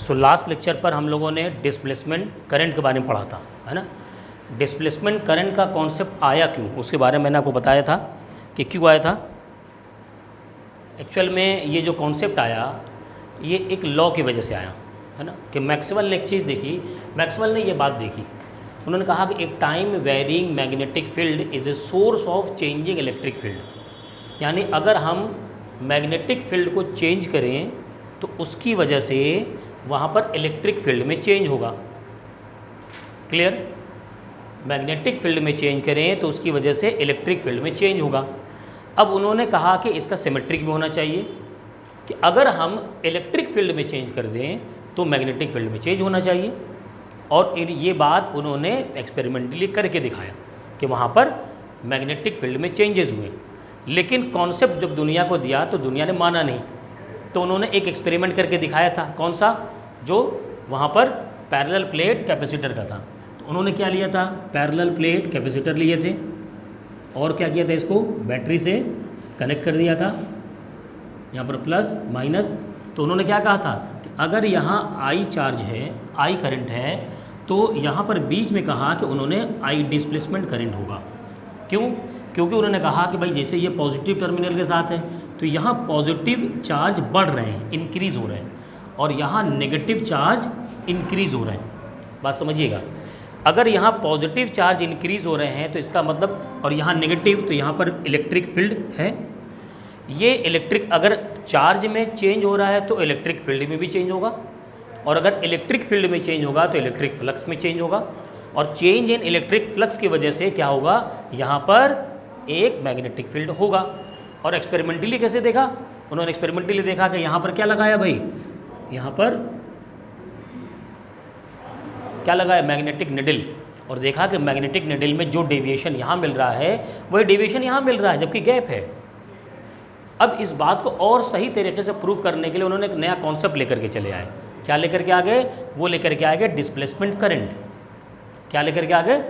So last lecture पर हम लोगों ने डिस्प्लेसमेंट करंट के बारे में पढ़ा था, है ना। डिस्प्लेसमेंट करंट का कॉन्सेप्ट आया क्यों, उसके बारे में मैंने आपको बताया था कि क्यों आया था। एक्चुअल में ये जो कॉन्सेप्ट आया ये एक लॉ की वजह से आया, है ना, कि मैक्सवेल ने एक चीज़ देखी। मैक्सवेल ने ये बात देखी, उन्होंने कहा कि एक time varying magnetic field is a source of changing electric field. यानी अगर हम मैग्नेटिक फील्ड को चेंज करें तो उसकी वजह से वहाँ पर इलेक्ट्रिक फील्ड में चेंज होगा। क्लियर। मैग्नेटिक फील्ड में चेंज करें तो उसकी वजह से इलेक्ट्रिक फील्ड में चेंज होगा। अब उन्होंने कहा कि इसका सिमेट्रिक भी होना चाहिए, कि अगर हम इलेक्ट्रिक फील्ड में चेंज कर दें तो मैग्नेटिक फील्ड में चेंज होना चाहिए। और ये बात उन्होंने एक्सपेरिमेंटली करके दिखाया कि वहाँ पर मैग्नेटिक फील्ड में चेंजेस हुए। लेकिन कॉन्सेप्ट जब दुनिया को दिया तो दुनिया ने माना नहीं, तो उन्होंने एक एक्सपेरिमेंट करके दिखाया था। कौन सा? जो वहाँ पर पैरेलल प्लेट कैपेसिटर का था। तो उन्होंने क्या लिया था? पैरेलल प्लेट कैपेसिटर लिए थे और क्या किया था, इसको बैटरी से कनेक्ट कर दिया था, यहाँ पर प्लस माइनस। तो उन्होंने क्या कहा था कि अगर यहाँ आई चार्ज है, आई करंट है, तो यहाँ पर बीच में कहा कि उन्होंने आई डिस्प्लेसमेंट करंट होगा। क्यों? क्योंकि उन्होंने कहा कि भाई जैसे ये पॉजिटिव टर्मिनल के साथ है तो यहाँ पॉजिटिव चार्ज बढ़ रहे हैं, इंक्रीज़ हो रहे हैं, और यहाँ नेगेटिव चार्ज इंक्रीज़ हो रहे हैं। बात समझिएगा, अगर यहाँ पॉजिटिव चार्ज इंक्रीज़ हो रहे हैं तो इसका मतलब, और यहाँ नेगेटिव, तो यहाँ पर इलेक्ट्रिक फील्ड है। ये इलेक्ट्रिक अगर चार्ज में चेंज हो रहा है तो इलेक्ट्रिक फील्ड में भी चेंज होगा, और अगर इलेक्ट्रिक फील्ड में चेंज होगा तो इलेक्ट्रिक फ्लक्स में चेंज होगा, और चेंज इन इलेक्ट्रिक फ्लक्स की वजह से क्या होगा, यहाँ पर एक मैग्नेटिक फील्ड होगा। और एक्सपेरिमेंटली कैसे देखा उन्होंने? एक्सपेरिमेंटली देखा कि यहाँ पर क्या लगाया भाई, यहाँ पर क्या लगाया, मैग्नेटिक निडल, और देखा कि मैग्नेटिक निडल में जो डेविएशन यहाँ मिल रहा है वही डेविएशन यहाँ मिल रहा है, जबकि गैप है। अब इस बात को और सही तरीके से प्रूव करने के लिए उन्होंने एक नया कॉन्सेप्ट लेकर के चले आए। क्या लेकर के आ गए? वो लेकर के आ गए डिस्प्लेसमेंट करंट। क्या लेकर के आ गए?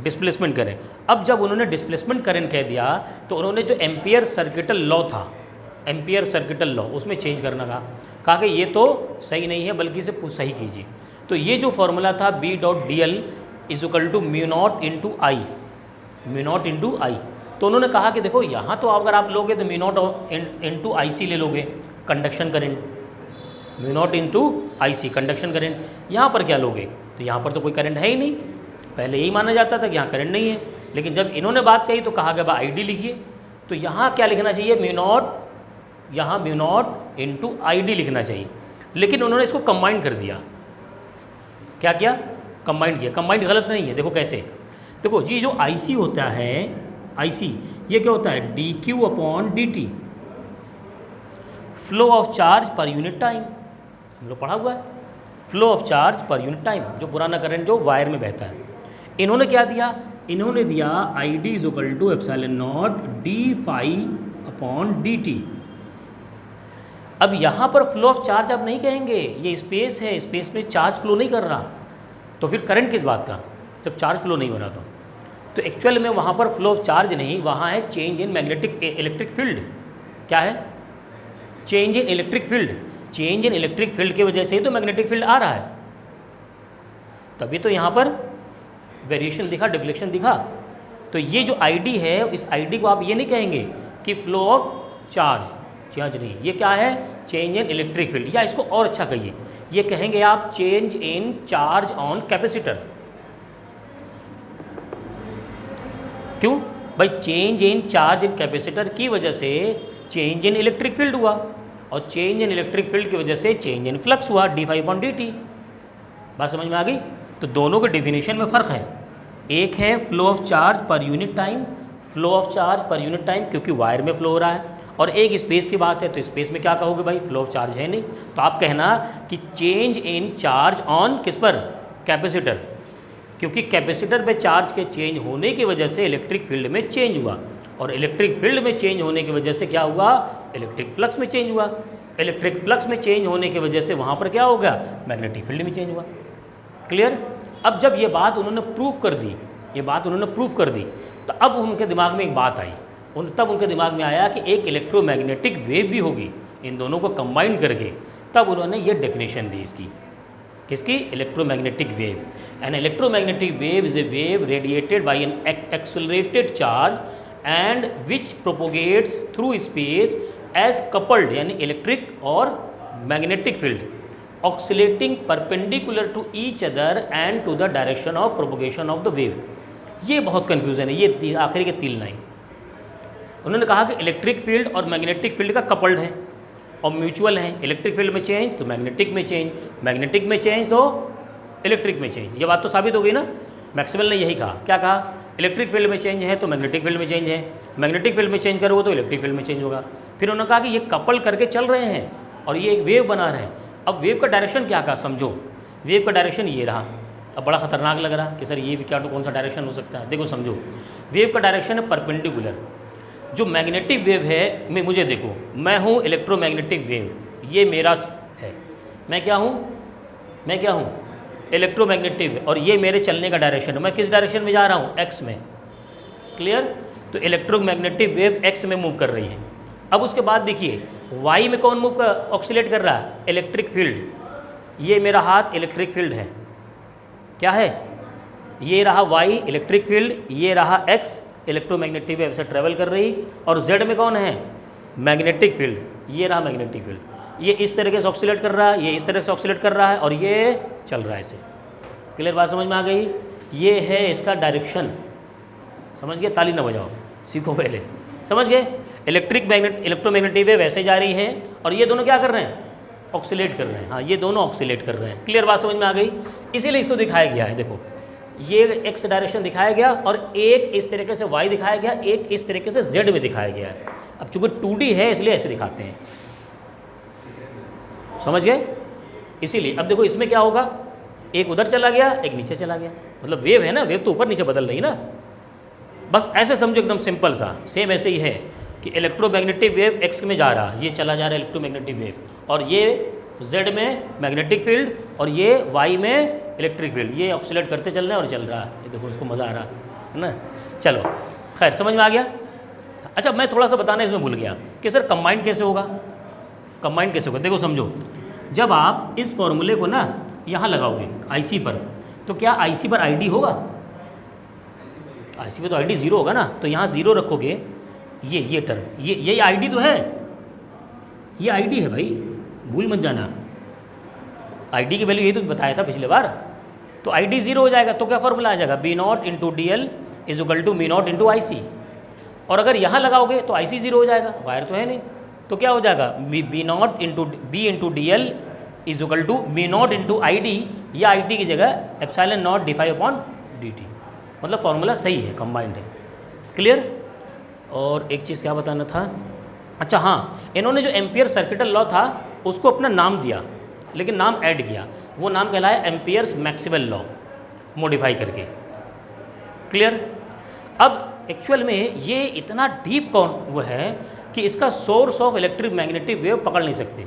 Displacement current. अब जब उन्होंने डिस्प्लेसमेंट करंट कह दिया तो उन्होंने जो एम्पियर सर्किटल लॉ था, एम्पियर सर्किटल लॉ, उसमें चेंज करना कहा कि ये तो सही नहीं है, बल्कि इसे सही कीजिए। तो ये जो फॉर्मूला था B.dl is equal to mu naught into I, mu naught into I. तो उन्होंने कहा कि देखो यहाँ तो अगर आप लोगे तो mu naught into I C ले लोगे, conduction current, mu naught into I C conduction current. यहाँ पर क्या लोगे? तो यहाँ पर तो कोई करंट है ही नहीं। पहले यही माना जाता था कि यहाँ करंट नहीं है, लेकिन जब इन्होंने बात कही तो कहा गया आई डी लिखिए। तो यहाँ क्या लिखना चाहिए? म्यू नॉट, यहाँ mu naught into I D लिखना चाहिए। लेकिन उन्होंने इसको कंबाइन कर दिया। क्या किया? कंबाइन किया। कंबाइन गलत नहीं है, देखो कैसे। देखो जी, जो आई सी होता है, आई सी, ये क्या होता है? D Q upon D T, flow of charge per unit time. हम लोग पढ़ा हुआ है, flow of charge per unit time, जो पुराना करंट जो वायर में बहता है। इन्होंने क्या दिया? इन्होंने दिया I D is equal to epsilon naught D phi upon D T. अब यहाँ पर फ्लो ऑफ चार्ज आप नहीं कहेंगे, ये स्पेस है, स्पेस में चार्ज फ्लो नहीं कर रहा, तो फिर करंट किस बात का, जब चार्ज फ्लो नहीं हो रहा तो एक्चुअल में वहाँ पर फ्लो ऑफ चार्ज नहीं, वहाँ है change in magnetic electric field. क्या है? Change in electric field. Change in electric field की वजह से ही तो मैग्नेटिक फील्ड आ रहा है, तभी तो यहाँ पर वेरिएशन दिखा, डिफ्लेक्शन दिखा। तो ये जो आईडी है, इस आईडी को आप ये नहीं कहेंगे कि फ्लो ऑफ चार्ज नहीं, ये क्या है? Change in electric field. या इसको और अच्छा कहिए, ये कहेंगे आप change in charge on capacitor. क्यों भाई? Change in charge in capacitor की वजह से चेंज इन इलेक्ट्रिक फील्ड हुआ, और चेंज इन इलेक्ट्रिक फील्ड की वजह से चेंज इन फ्लक्स हुआ, D phi upon D T. बात समझ में आ गई? तो दोनों के डिफिनेशन में फ़र्क है। एक है flow of charge per unit time, flow of charge per unit time क्योंकि वायर में फ्लो हो रहा है, और एक स्पेस की बात है, तो स्पेस में क्या कहोगे भाई? फ्लो ऑफ चार्ज है नहीं, तो आप कहना कि चेंज इन चार्ज ऑन किस पर? कैपेसिटर, क्योंकि कैपेसिटर पे चार्ज के चेंज होने की वजह से इलेक्ट्रिक फील्ड में चेंज हुआ, और इलेक्ट्रिक फील्ड में चेंज होने की वजह से क्या हुआ? इलेक्ट्रिक फ्लक्स में चेंज हुआ। इलेक्ट्रिक फ्लक्स में चेंज होने की वजह से वहाँ पर क्या हो गया? मैग्नेटिक फील्ड में चेंज हुआ। क्लियर? अब जब ये बात उन्होंने प्रूफ कर दी, ये बात उन्होंने प्रूफ कर दी, तो अब उनके दिमाग में एक बात आई, तब उनके दिमाग में आया कि एक इलेक्ट्रोमैग्नेटिक वेव भी होगी, इन दोनों को कंबाइन करके, तब उन्होंने ये डेफिनेशन दी इसकी। किसकी? Electromagnetic wave. An electromagnetic wave is a wave radiated by an accelerated charge and which propagates through space as coupled, यानी इलेक्ट्रिक और magnetic field oscillating perpendicular to each other and to the direction of propagation of the wave. ये बहुत confusion है, ये आखिरी के 3 line. उन्होंने कहा कि इलेक्ट्रिक फील्ड और मैग्नेटिक फील्ड का कपल्ड है और म्यूचुअल है। इलेक्ट्रिक फील्ड में चेंज तो मैग्नेटिक में चेंज, मैग्नेटिक में चेंज तो इलेक्ट्रिक में चेंज। ये बात तो साबित हो गई ना। मैक्सवेल ने यही कहा। क्या कहा? इलेक्ट्रिक फील्ड में चेंज है तो मैग्नेटिक फील्ड में चेंज है, मैग्नेटिक फील्ड में चेंज करोगे तो इलेक्ट्रिक फील्ड में चेंज होगा। फिर उन्होंने कहा कि ये कपल करके चल रहे हैं और ये एक वेव बना रहे हैं। अब वेव का डायरेक्शन क्या कहा समझो। वेव का डायरेक्शन ये रहा। अब बड़ा खतरनाक लग रहा कि सर ये क्या तो कौन सा डायरेक्शन हो सकता है। देखो समझो, वेव का डायरेक्शन है परपेंडिकुलर। जो मैग्नेटिक वेव है, मैं मुझे देखो, मैं हूँ इलेक्ट्रोमैग्नेटिक वेव, ये मेरा है। मैं क्या हूँ? इलेक्ट्रोमैग्नेटिक वेव, और ये मेरे चलने का डायरेक्शन है। मैं किस डायरेक्शन में जा रहा हूँ? एक्स में। क्लियर? तो इलेक्ट्रोमैग्नेटिक वेव एक्स में मूव कर रही है। अब उसके बाद देखिए वाई में कौन ऑक्सीलेट कर रहा है? Electric field. ये मेरा हाथ इलेक्ट्रिक फील्ड है। क्या है? ये रहा वाई इलेक्ट्रिक फील्ड, ये रहा एक्स इलेक्ट्रोमैग्नेटिक वेव से ट्रेवल कर रही, और जेड में कौन है? Magnetic field. ये रहा मैग्नेटिक फील्ड। ये इस तरीके से ऑक्सीलेट कर रहा है, ये इस तरह से ऑक्सीलेट कर रहा है, और ये चल रहा है ऐसे। क्लियर बात समझ में आ गई? ये है इसका डायरेक्शन। समझ गए? ताली ना बजाओ, सीखो पहले। समझ गए? इलेक्ट्रोमैग्नेटिक वेव ऐसे जा रही है और ये दोनों क्या कर रहे हैं? ऑक्सीलेट कर रहे हैं। हाँ, ये दोनों ऑक्सीलेट कर रहे हैं। क्लियर बात समझ में आ गई? इसीलिए इसको दिखाया गया है। देखो ये एक्स डायरेक्शन दिखाया गया और एक इस तरीके से वाई दिखाया गया, एक इस तरीके से जेड में दिखाया गया है। अब चूंकि 2D है इसलिए ऐसे दिखाते हैं। समझ गए? इसीलिए अब देखो इसमें क्या होगा, एक उधर चला गया, एक नीचे चला गया। मतलब वेव है ना, वेव तो ऊपर नीचे बदल रही ना। बस ऐसे समझो, एकदम सिंपल सा। सेम ऐसे ही है कि इलेक्ट्रोमैग्नेटिक वेव एक्स में जा रहा, ये चला जा रहा है इलेक्ट्रोमैग्नेटिक वेव, और ये जेड में मैग्नेटिक फील्ड, और ये वाई में इलेक्ट्रिक फील्ड। ये ऑक्सीलेट करते चल रहे हैं और चल रहा है। ये देखो, इसको मज़ा आ रहा है ना। चलो खैर, समझ में आ गया। अच्छा, मैं थोड़ा सा बताना इसमें भूल गया कि सर कंबाइंड कैसे होगा। कंबाइंड कैसे होगा? देखो समझो, जब आप इस फॉर्मूले को ना यहाँ लगाओगे आईसी पर, तो क्या आईसी पर आईडी होगा? आईसी पे तो आईडी 0 होगा ना। तो यहाँ 0 रखोगे, ये टर्म, ये आईडी तो है, ये आईडी है भाई, भूल मत जाना। आईडी की वैल्यू ये तो बताया था पिछले बार। तो आईडी 0 हो जाएगा तो क्या फॉर्मूला आ जाएगा? B0 into DL is equal to B0 into IC। और अगर यहाँ लगाओगे तो IC 0 हो जाएगा, वायर तो है नहीं। तो क्या हो जाएगा? B0 into DL is equal to B0 into ID, या IT की जगह एप्सिलॉन नॉट d∅/dt। मतलब फॉर्मूला सही है, कंबाइंड है। क्लियर? और एक चीज़ क्या बताना था, अच्छा हाँ, इन्होंने जो एम्पियर सर्किटल लॉ था उसको अपना नाम दिया, लेकिन नाम ऐड किया। वो नाम कहलाया एम्पियर्स मैक्सवेल लॉ, मॉडिफाई करके। क्लियर? अब एक्चुअल में ये इतना डीप वो है कि इसका source of electric magnetic wave पकड़ नहीं सकते।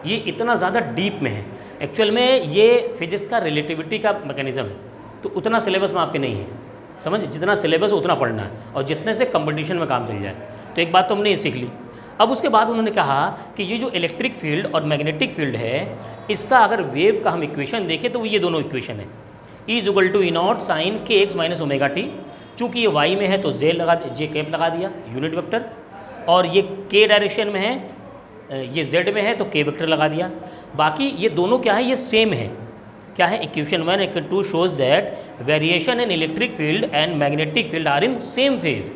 ये इतना ज़्यादा डीप में है। एक्चुअल में ये फिजिक्स का रिलेटिविटी का मैकेनिज्म है, तो उतना सिलेबस में आपके नहीं है। समझ, जितना सिलेबस उतना पढ़ना है, और जितने से कंपटीशन में काम चल जाए। तो एक बात तो हमने ये सीख ली। अब उसके बाद उन्होंने कहा कि ये जो इलेक्ट्रिक फील्ड और मैग्नेटिक फील्ड है, इसका अगर वेव का हम इक्वेशन देखें तो ये दोनों इक्वेशन है। E=E0 sin kx minus omega T. चूँकि ये y में है तो जे कैप लगा दिया, यूनिट वेक्टर, और ये k डायरेक्शन में है, ये z में है तो k वेक्टर लगा दिया। बाकी ये दोनों क्या है? ये सेम है। क्या है? Equation 1 equation 2 shows that variation in electric field and magnetic field are in same phase.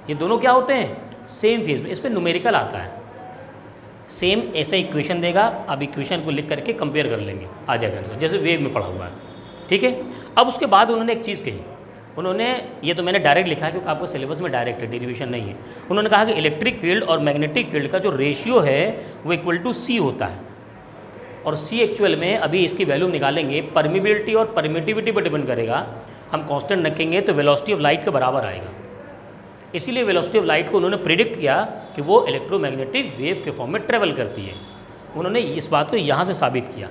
ये दोनों क्या होते हैं? सेम फेज में। इस पर न्यूमेरिकल आता है। सेम ऐसा इक्वेशन देगा, अब इक्वेशन को लिख करके कंपेयर कर लेंगे, आ जाएगा आंसर, जैसे वेव में पढ़ा हुआ है। ठीक है? अब उसके बाद उन्होंने एक चीज़ कही। उन्होंने, ये तो मैंने डायरेक्ट लिखा है क्योंकि आपको सिलेबस में डायरेक्ट है, डेरिवेशन नहीं है। उन्होंने कहा कि इलेक्ट्रिक फील्ड और मैग्नेटिक फील्ड का जो रेशियो है वो इक्वल टू C होता है। और C एक्चुअल में अभी इसकी वैल्यू निकालेंगे, परमिबिलिटी और परमिटिविटी पर डिपेंड करेगा। हम कांस्टेंट रखेंगे तो वेलोसिटी ऑफ लाइट के बराबर आएगा। इसीलिए वेलोसिटी ऑफ लाइट को उन्होंने प्रिडिक्ट किया कि वो इलेक्ट्रोमैग्नेटिक वेव के फॉर्म में ट्रेवल करती है। उन्होंने इस बात को यहाँ से साबित किया।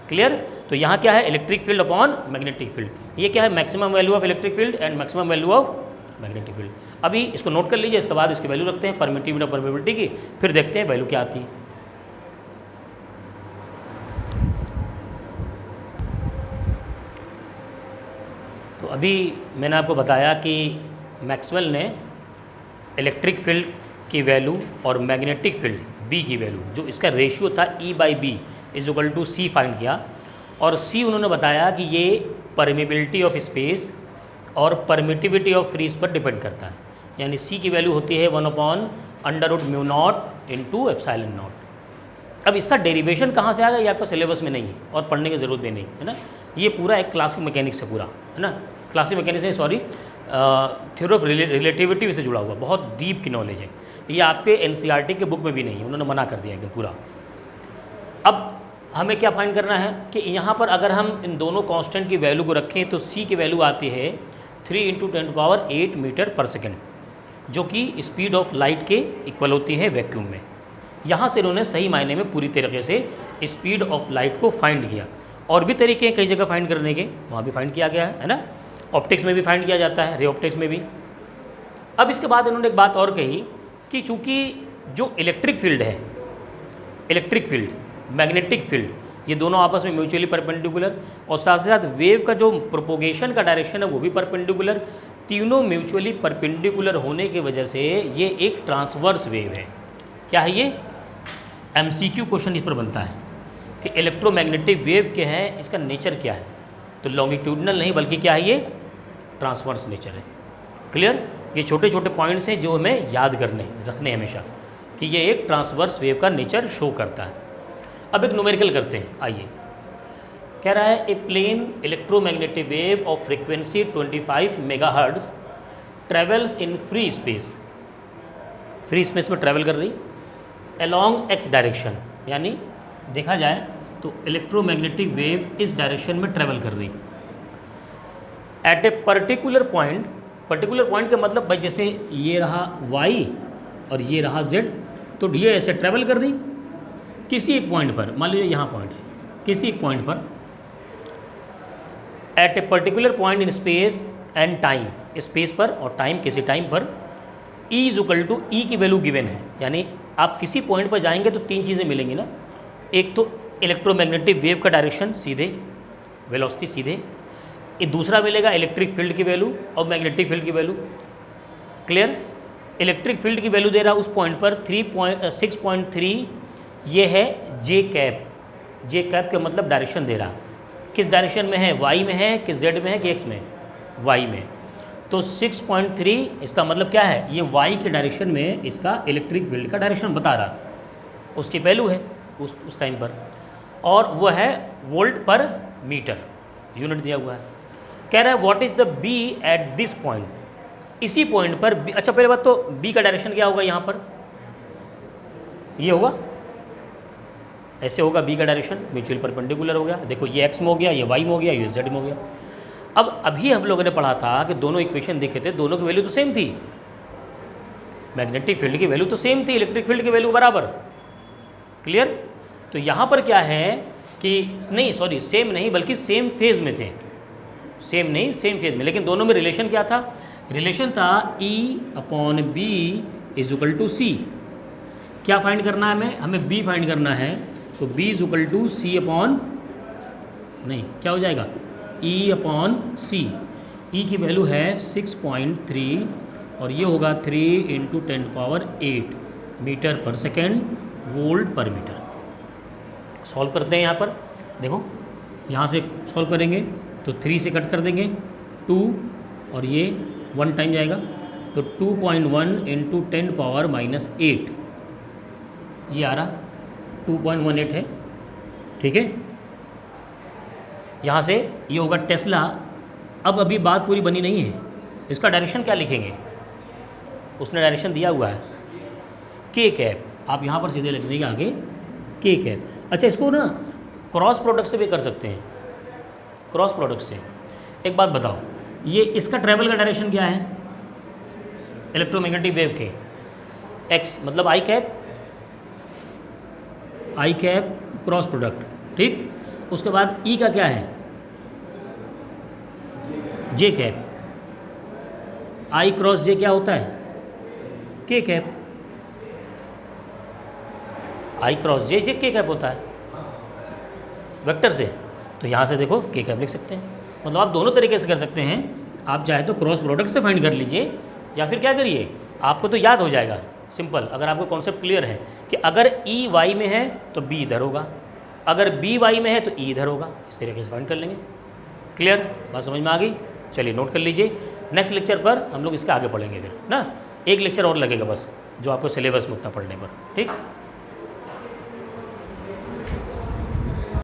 क्लियर? तो यहाँ क्या है? Electric field upon magnetic field. ये क्या है? Maximum value of electric field and maximum value of magnetic field. अभी इसको नोट कर लीजिए, इसके बाद इसकी वैल्यू रखते हैं परमिटिविटी और परमिबिलिटी की, फिर देखते हैं वैल्यू क्या आती है। अभी मैंने आपको बताया कि मैक्सवेल ने इलेक्ट्रिक फील्ड की वैल्यू और मैग्नेटिक फील्ड बी की वैल्यू, जो इसका रेशियो था E/B = C फाइंड किया, और C उन्होंने बताया कि ये परमिबिलिटी ऑफ स्पेस और परमिटिविटी ऑफ फ्रीज पर डिपेंड करता है। यानी C की वैल्यू होती है 1/√μ0 × ε0। अब इसका डेरिवेशन कहाँ से आएगा ये आपका सिलेबस में नहीं है और पढ़ने की ज़रूरत भी नहीं है ना। ये पूरा एक क्लासिक मैकेनिक्स से पूरा है ना, क्लासिक मैकेनिक्स है, सॉरी, थ्योरी ऑफ रिलेटिविटी से जुड़ा हुआ बहुत डीप की नॉलेज है। ये आपके NCERT के बुक में भी नहीं है, उन्होंने मना कर दिया एकदम पूरा। अब हमें क्या फाइंड करना है कि यहाँ पर अगर हम इन दोनों कांस्टेंट की वैल्यू को रखें तो C की वैल्यू आती है 3 × 10⁸ मीटर/सेकेंड, जो कि स्पीड ऑफ लाइट के इक्वल होती है वैक्यूम में। यहाँ से इन्होंने सही मायने में पूरी तरीके से स्पीड ऑफ लाइट को फाइंड किया। और भी तरीके हैं कई जगह फाइंड करने के, वहाँ भी फाइंड किया गया है ना, ऑप्टिक्स में भी फाइंड किया जाता है, रे ऑप्टिक्स में भी। अब इसके बाद इन्होंने एक बात और कही कि चूँकि जो इलेक्ट्रिक फील्ड है, इलेक्ट्रिक फील्ड, मैग्नेटिक फील्ड, ये दोनों आपस में म्यूचुअली परपेंडिकुलर, और साथ ही साथ वेव का जो प्रोपोगेशन का डायरेक्शन है वो भी परपेंडिकुलर, तीनों म्यूचुअली परपेंडिकुलर होने की वजह से ये एक ट्रांसवर्स वेव है। क्या है ये? MCQ क्वेश्चन इस पर बनता है कि इलेक्ट्रोमैग्नेटिक वेव क्या है, इसका नेचर क्या है। तो लॉन्गिट्यूडनल नहीं बल्कि क्या है, ये ट्रांसवर्स नेचर है। क्लियर? ये छोटे छोटे पॉइंट्स हैं जो हमें याद रखने हमेशा, कि ये एक ट्रांसवर्स वेव का नेचर शो करता है। अब एक न्यूमेरिकल करते हैं, आइए। कह रहा है a plane electromagnetic wave of frequency 25 megahertz travels in free space, free space में ट्रैवल कर रही अलॉन्ग x डायरेक्शन, यानी देखा जाए तो इलेक्ट्रोमैग्नेटिक वेव इस डायरेक्शन में ट्रैवल कर रही at a particular point. Particular point का मतलब भाई जैसे ये रहा y और ये रहा z, तो ये ऐसे ट्रैवल कर रही किसी एक पॉइंट पर, मान लीजिए यहाँ पॉइंट है, किसी एक पॉइंट पर at a particular point in space and time, space पर और टाइम, किसी टाइम पर। E = E की वैल्यू गिवन है, यानी आप किसी पॉइंट पर जाएंगे तो तीन चीज़ें मिलेंगी ना। एक तो इलेक्ट्रोमैग्नेटिक वेव का डायरेक्शन सीधे, वेलोसिटी सीधे, एक दूसरा मिलेगा इलेक्ट्रिक फील्ड की वैल्यू और मैग्नेटिक फील्ड की वैल्यू। क्लियर? इलेक्ट्रिक फील्ड की वैल्यू दे रहा उस पॉइंट पर 6.3, ये है J कैप। J कैप का मतलब डायरेक्शन दे रहा, किस डायरेक्शन में है, y में है कि z में है कि x में, y में। तो 6.3 इसका मतलब क्या है, ये y के डायरेक्शन में इसका इलेक्ट्रिक फील्ड का डायरेक्शन बता रहा, उसकी वैल्यू है उस टाइम पर, और वो है वोल्ट पर मीटर, यूनिट दिया हुआ है। कह रहा है what is the b at this point, इसी पॉइंट पर b। अच्छा पहले बात तो b का डायरेक्शन क्या होगा, यहाँ पर ये होगा, ऐसे होगा b का डायरेक्शन, म्यूचुअल परपेंडिकुलर हो गया। देखो ये x में हो गया, ये y में हो गया, ये z में हो गया। अब अभी हम लोगों ने पढ़ा था कि दोनों इक्वेशन देखे थे, दोनों की वैल्यू तो सेम थी, मैग्नेटिक फील्ड की वैल्यू तो सेम थी, इलेक्ट्रिक फील्ड की वैल्यू बराबर। क्लियर? तो यहाँ पर क्या है कि नहीं, सॉरी, सेम नहीं बल्कि सेम फेज में थे, सेम नहीं सेम फेज में, लेकिन दोनों में रिलेशन क्या था, रिलेशन था E/B = C। क्या फाइंड करना है हमें B फाइंड करना है, तो B = C अपॉन, नहीं क्या हो जाएगा, E/C। E की वैल्यू है 6.3 और ये होगा 3 × 10⁸ मीटर/सेकेंड, वोल्ट/मीटर। सॉल्व करते हैं यहाँ पर, देखो यहाँ से सॉल्व करेंगे तो 3 से कट कर देंगे 2 और ये 1 टाइम जाएगा, तो 2.1 × 10⁻⁸ ये आ रहा 2.18 है। ठीक है, यहाँ से ये होगा टेस्ला। अब अभी बात पूरी बनी नहीं है, इसका डायरेक्शन क्या लिखेंगे, उसने डायरेक्शन दिया हुआ है k कैप, आप यहाँ पर सीधे लिख देंगे आगे k कैप। अच्छा इसको ना क्रॉस प्रोडक्ट से भी कर सकते हैं, क्रॉस प्रोडक्ट से। एक बात बताओ, ये इसका ट्रैवल का डायरेक्शन क्या है इलेक्ट्रोमैग्नेटिक वेव के, x मतलब i कैप क्रॉस प्रोडक्ट, ठीक। उसके बाद E का क्या है, J cap, I cross J क्या होता है, K cap, I cross J K cap होता है वेक्टर से। तो यहाँ से देखो K कैप लिख सकते हैं, मतलब आप दोनों तरीके से कर सकते हैं आप चाहे तो क्रॉस प्रोडक्ट से फाइंड कर लीजिए, या फिर क्या करिए, आपको तो याद हो जाएगा सिंपल, अगर आपको कॉन्सेप्ट क्लियर है कि अगर ई वाई में है तो बी इधर होगा, अगर बी वाई में है तो ई इधर होगा, इस तरीके से फाइंड कर लेंगे। क्लियर, बात समझ में आ गई? चलिए नोट कर लीजिए, नेक्स्ट लेक्चर पर हम लोग इसके आगे पढ़ेंगे फिर ना, एक लेक्चर और लगेगा बस, जो आपको सिलेबस में उतना पढ़ने पर, ठीक।